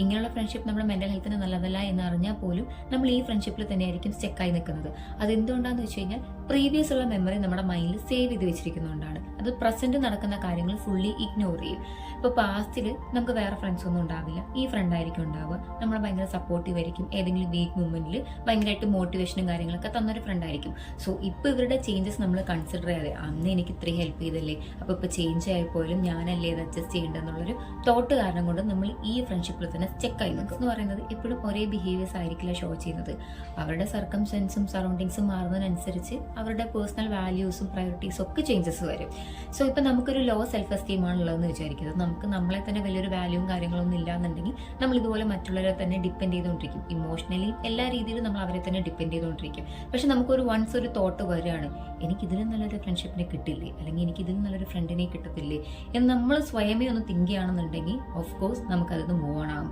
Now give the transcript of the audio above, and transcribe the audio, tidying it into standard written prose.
ഇങ്ങനെയുള്ള ഫ്രണ്ട്ഷിപ്പ് നമ്മുടെ മെന്റൽ ഹെൽത്തിന് നല്ലതല്ല എന്ന് അറിഞ്ഞാൽ പോലും നമ്മൾ ഈ ഫ്രണ്ട്ഷിപ്പിൽ തന്നെയായിരിക്കും സ്റ്റെക്കായി നിൽക്കുന്നത്. അതെന്തുകൊണ്ടാന്ന് വെച്ച് കഴിഞ്ഞാൽ പ്രീവിയസ് ഉള്ള മെമ്മറി നമ്മുടെ മൈൻഡിൽ സേവ് ചെയ്ത് വെച്ചിരിക്കുന്നതുകൊണ്ടാണ്. അത് പ്രസന്റ് നടക്കുന്ന കാര്യങ്ങൾ ഫുള്ളി ഇഗ്നോർ ചെയ്യും. ഇപ്പോൾ പാസ്റ്റിൽ നമുക്ക് വേറെ ഫ്രണ്ട്സ് ഒന്നും ഉണ്ടാവില്ല, ഈ ഫ്രണ്ട് ആയിരിക്കും ഉണ്ടാവുക. നമ്മൾ ഭയങ്കര സപ്പോർട്ടീവ് ആയിരിക്കും, ഏതെങ്കിലും വീക്ക് മൊമെന്റിൽ ഭയങ്കരമായിട്ട് മോട്ടിവേഷനും കാര്യങ്ങളൊക്കെ തന്നൊരു ഫ്രണ്ട് ആയിരിക്കും. സോ ഇപ്പോൾ ഇവരുടെ ചേഞ്ചസ് നമ്മൾ കൺസിഡർ ചെയ്യാതെ അന്ന് എനിക്ക് ഇത്രയും ഹെൽപ്പ് ചെയ്തല്ലേ, അപ്പോൾ ഇപ്പോൾ ചേഞ്ച് ആയിപ്പോലും ഞാനല്ലേ ഇത് അഡ്ജസ്റ്റ് ചെയ്യേണ്ടതെന്നുള്ളൊരു തോട്ട് കാരണം കൊണ്ട് നമ്മൾ ഈ ഫ്രണ്ട്ഷിപ്പിൽ തന്നെ സ്റ്റെക്കായി നിൽക്കും. എന്ന് പറയുന്നത് എപ്പോഴും ഒരേ ബിഹേവിയേഴ്സ് ആയിരിക്കില്ല ഷോ ചെയ്യുന്നത്. അവരുടെ സർക്കംസ്റ്റൻസും സറൗണ്ടിങ്സും മാറുന്നതിനനുസരിച്ച് അവരുടെ പേഴ്സണൽ വാല്യൂസും പ്രയോറിറ്റീസും ഒക്കെ ചേഞ്ചസ് വരും. സോ ഇപ്പം നമുക്കൊരു ലോ സെൽഫ് എസ്റ്റീം ആണുള്ളതെന്ന് വിചാരിക്കുന്നത്. നമുക്ക് നമ്മളെ തന്നെ വലിയൊരു വാല്യൂവും കാര്യങ്ങളൊന്നും ഇല്ലാന്നുണ്ടെങ്കിൽ നമ്മൾ ഇതുപോലെ മറ്റുള്ളവരെ തന്നെ ഡിപ്പെൻഡ് ചെയ്തുകൊണ്ടിരിക്കും. ഇമോഷണലി എല്ലാ രീതിയിലും നമ്മൾ അവരെ തന്നെ ഡിപ്പെൻഡ് ചെയ്തുകൊണ്ടിരിക്കും. പക്ഷെ നമുക്കൊരു വൺസ് ഒരു തോട്ട് വരികയാണ്, എനിക്ക് ഇതിലും നല്ലൊരു ഫ്രണ്ട്ഷിപ്പിനെ കിട്ടില്ലേ, അല്ലെങ്കിൽ എനിക്ക് ഇതിലും നല്ലൊരു ഫ്രണ്ടിനെ കിട്ടത്തില്ലേ എന്ന് നമ്മൾ സ്വയമേ ഒന്ന് തിങ്ക് ചെയ്യുകയാണെന്നുണ്ടെങ്കിൽ ഓഫ് കോഴ്സ് നമുക്കത് മൂവ് ഓൺ ആകാൻ പറ്റും.